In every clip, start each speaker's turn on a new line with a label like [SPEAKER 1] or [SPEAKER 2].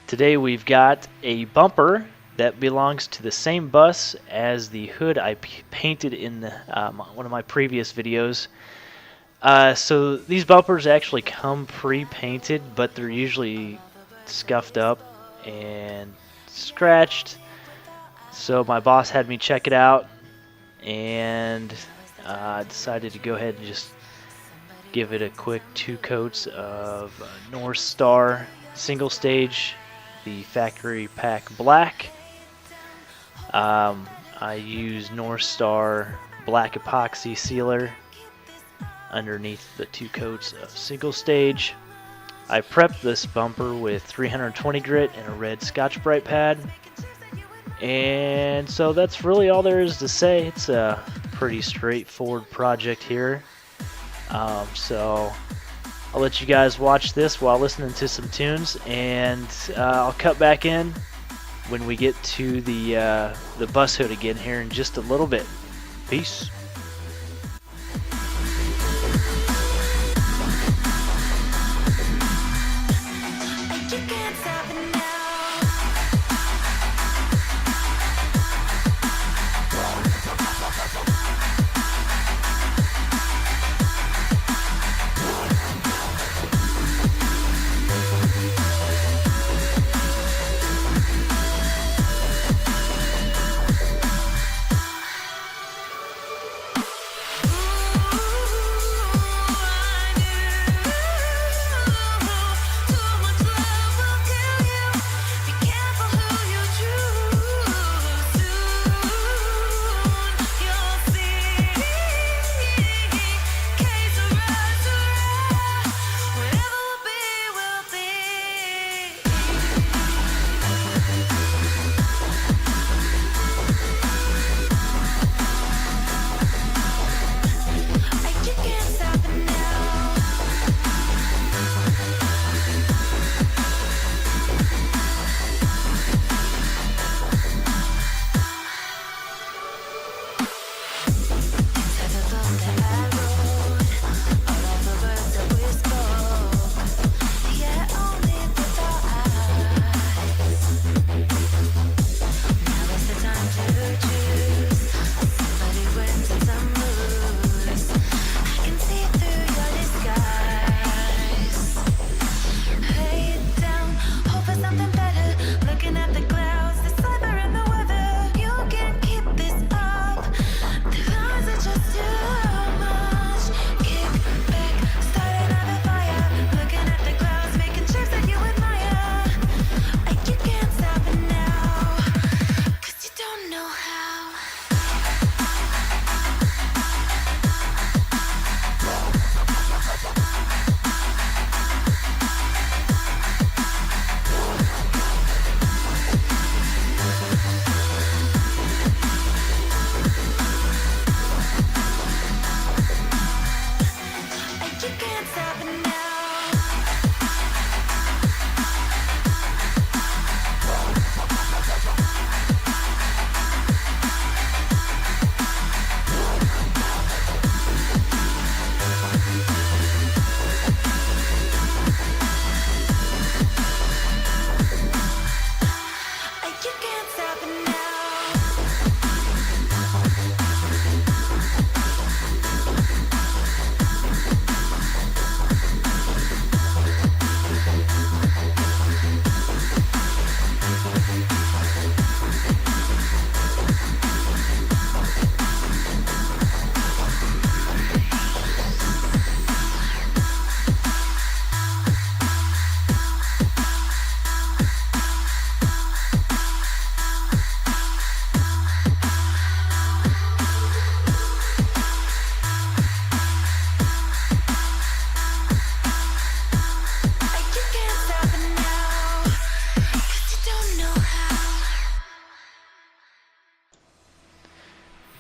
[SPEAKER 1] Today we've got a bumper that belongs to the same bus as the hood I painted in one of my previous videos. So these bumpers actually come pre-painted, but they're usually scuffed up and scratched. So my boss had me check it out, and I decided to go ahead and just give it a quick 2 coats of North Star single stage, the factory pack black. I use North Star black epoxy sealer underneath the 2 coats of single stage. I prepped this bumper with 320 grit and a red Scotch-Brite pad. And so that's really all there is to say. It's a pretty straightforward project here. So I'll let you guys watch this while listening to some tunes, and I'll cut back in when we get to the bus hood again here in just a little bit. Peace.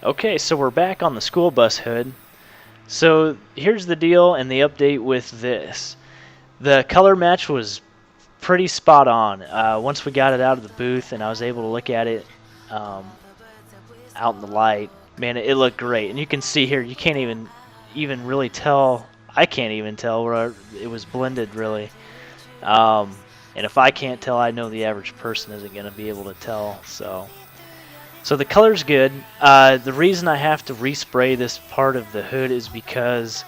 [SPEAKER 1] Okay, so we're back on the school bus hood. So here's the deal and the update with this. The color match was pretty spot on. Once we got it out of the booth and I was able to look at it out in the light, man, it looked great. And you can see here, you can't even really tell. I can't even tell where it was blended really. And if I can't tell, I know the average person isn't going to be able to tell. So the color's good. The reason I have to respray this part of the hood is because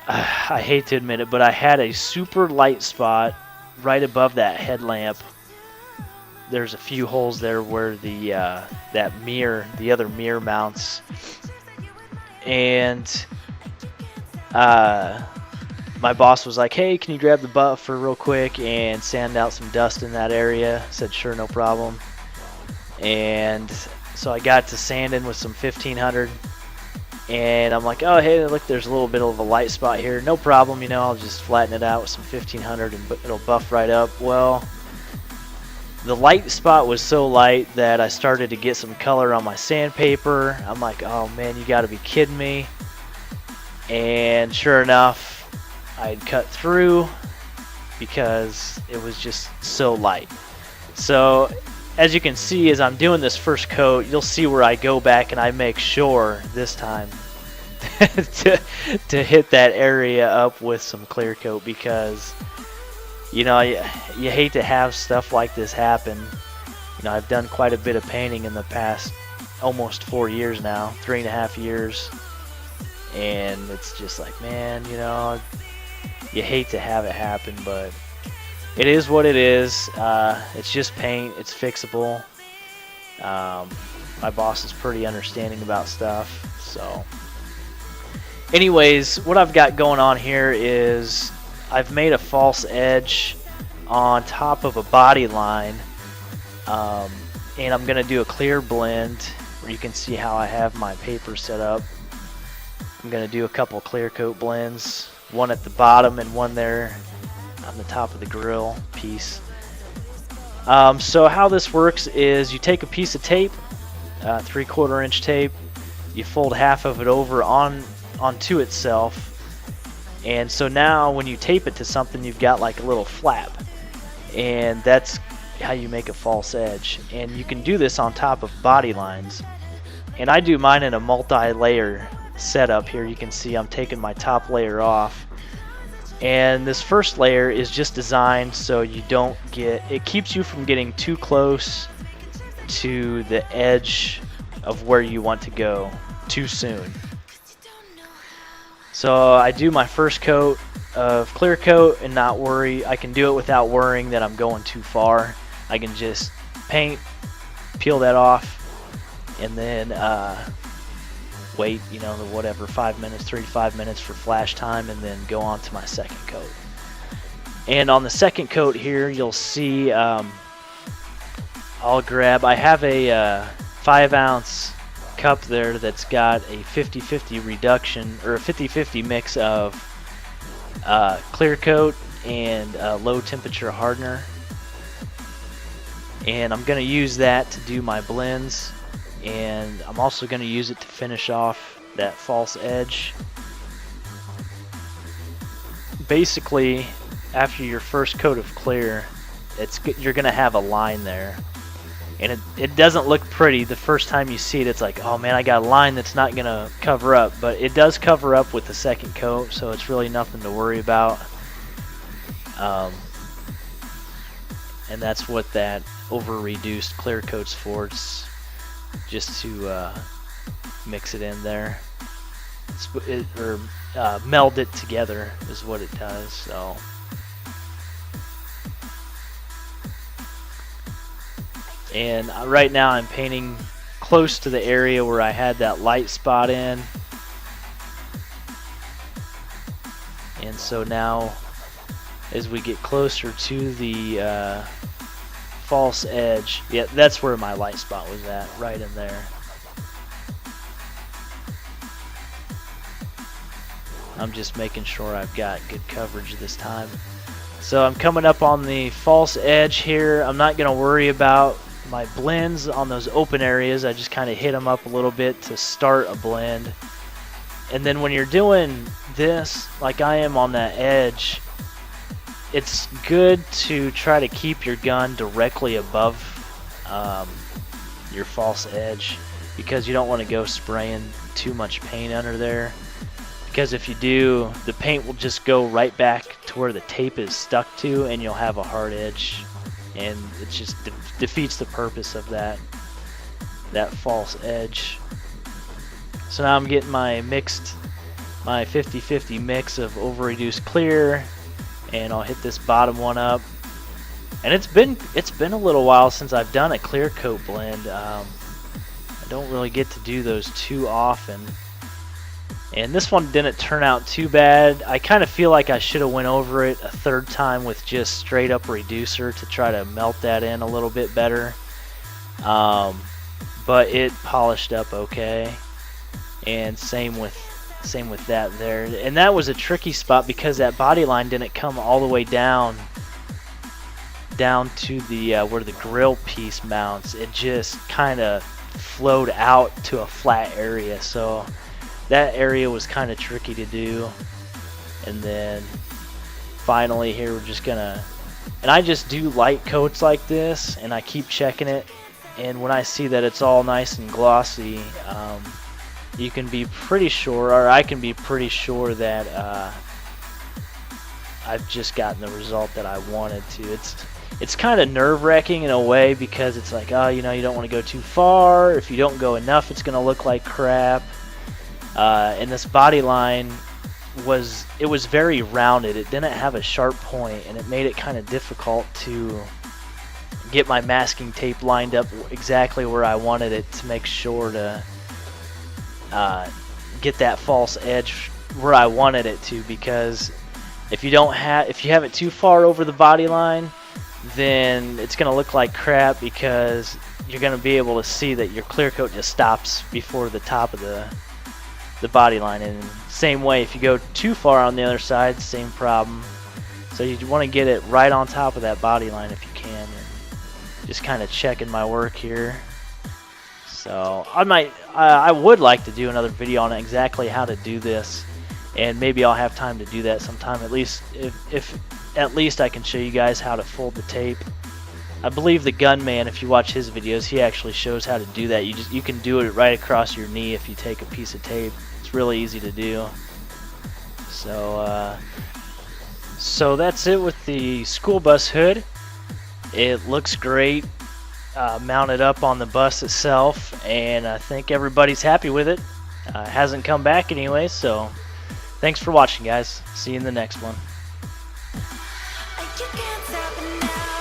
[SPEAKER 1] I hate to admit it, but I had a super light spot right above that headlamp. There's a few holes there where the the other mirror mounts, and my boss was like, "Hey, can you grab the buffer real quick and sand out some dust in that area?" I said, "Sure, no problem." And so I got to sanding with some 1500, and I'm like, "Oh, hey, look, there's a little bit of a light spot here. No problem, I'll just flatten it out with some 1500 and it'll buff right up." Well, the light spot was so light that I started to get some color on my sandpaper. I'm like, "Oh man, you got to be kidding me!" And sure enough, I had cut through because it was just so light. So as you can see, as I'm doing this first coat, you'll see where I go back and I make sure this time to hit that area up with some clear coat, because you hate to have stuff like this happen. I've done quite a bit of painting in the past almost 4 years now, 3.5 years, and it's just like, man, you hate to have it happen, but it is what it is. It's just paint. It's fixable. My boss is pretty understanding about stuff. So anyways, what I've got going on here is I've made a false edge on top of a body line, and I'm going to do a clear blend where you can see how I have my paper set up. I'm going to do a couple clear coat blends, one at the bottom and one there on the top of the grill piece. So how this works is you take a piece of tape, 3/4 inch tape, you fold half of it over onto itself, and so now when you tape it to something, you've got like a little flap, and that's how you make a false edge. And you can do this on top of body lines, and I do mine in a multi-layer setup. Here you can see I'm taking my top layer off, and this first layer is just designed so it keeps you from getting too close to the edge of where you want to go too soon. So I do my first coat of clear coat and not worry. I can do it without worrying that I'm going too far. I can just paint, peel that off, and then wait, whatever, 5 minutes, 3 to 5 minutes for flash time, and then go on to my second coat. And on the second coat here, you'll see I have a 5-ounce cup there that's got a 50-50 reduction, or a 50-50 mix of clear coat and low temperature hardener. And I'm going to use that to do my blends, and I'm also going to use it to finish off that false edge. Basically, after your first coat of clear, you're going to have a line there, and it doesn't look pretty the first time you see it. It's like, oh man, I got a line that's not going to cover up, but it does cover up with the second coat, so it's really nothing to worry about. And that's what that over reduced clear coat's for. It's just to mix it in there, meld it together is what it does. So and right now I'm painting close to the area where I had that light spot in, and so now as we get closer to the false edge, yeah, that's where my light spot was at, right in there. I'm just making sure I've got good coverage this time. So I'm coming up on the false edge here. I'm not going to worry about my blends on those open areas. I just kind of hit them up a little bit to start a blend. And then when you're doing this, like I am on that edge, it's good to try to keep your gun directly above your false edge, because you don't want to go spraying too much paint under there, because if you do, the paint will just go right back to where the tape is stuck to, and you'll have a hard edge, and it just defeats the purpose of that false edge. So now I'm getting my 50-50 mix of over-reduced clear, and I'll hit this bottom one up. And it's been a little while since I've done a clear coat blend. I don't really get to do those too often. And this one didn't turn out too bad. I kind of feel like I should have went over it a third time with just straight up reducer to try to melt that in a little bit better. But it polished up okay. And same with that there. And that was a tricky spot because that body line didn't come all the way down to the where the grill piece mounts. It just kind of flowed out to a flat area. So that area was kind of tricky to do. And then finally here we're just gonna, and I just do light coats like this, and I keep checking it, and when I see that it's all nice and glossy, you can be pretty sure, or I can be pretty sure that I've just gotten the result that I wanted to. It's kind of nerve-wracking in a way because it's like, oh, you know, you don't want to go too far. If you don't go enough, it's gonna look like crap. And this body line was very rounded. It didn't have a sharp point, and it made it kind of difficult to get my masking tape lined up exactly where I wanted it to make sure to get that false edge where I wanted it to. Because if you have it too far over the body line, then it's gonna look like crap because you're gonna be able to see that your clear coat just stops before the top of the body line. And same way, if you go too far on the other side, same problem. So you want to get it right on top of that body line if you can. And just kind of checking my work here. So I would like to do another video on exactly how to do this, and maybe I'll have time to do that sometime. At least if at least I can show you guys how to fold the tape. I believe the Gunman, if you watch his videos, he actually shows how to do that. You can do it right across your knee if you take a piece of tape. It's really easy to do. So that's it with the school bus hood. It looks great mounted up on the bus itself, and I think everybody's happy with it. It hasn't come back anyway, so thanks for watching, guys. See you in the next one.
[SPEAKER 2] You can't stop it now.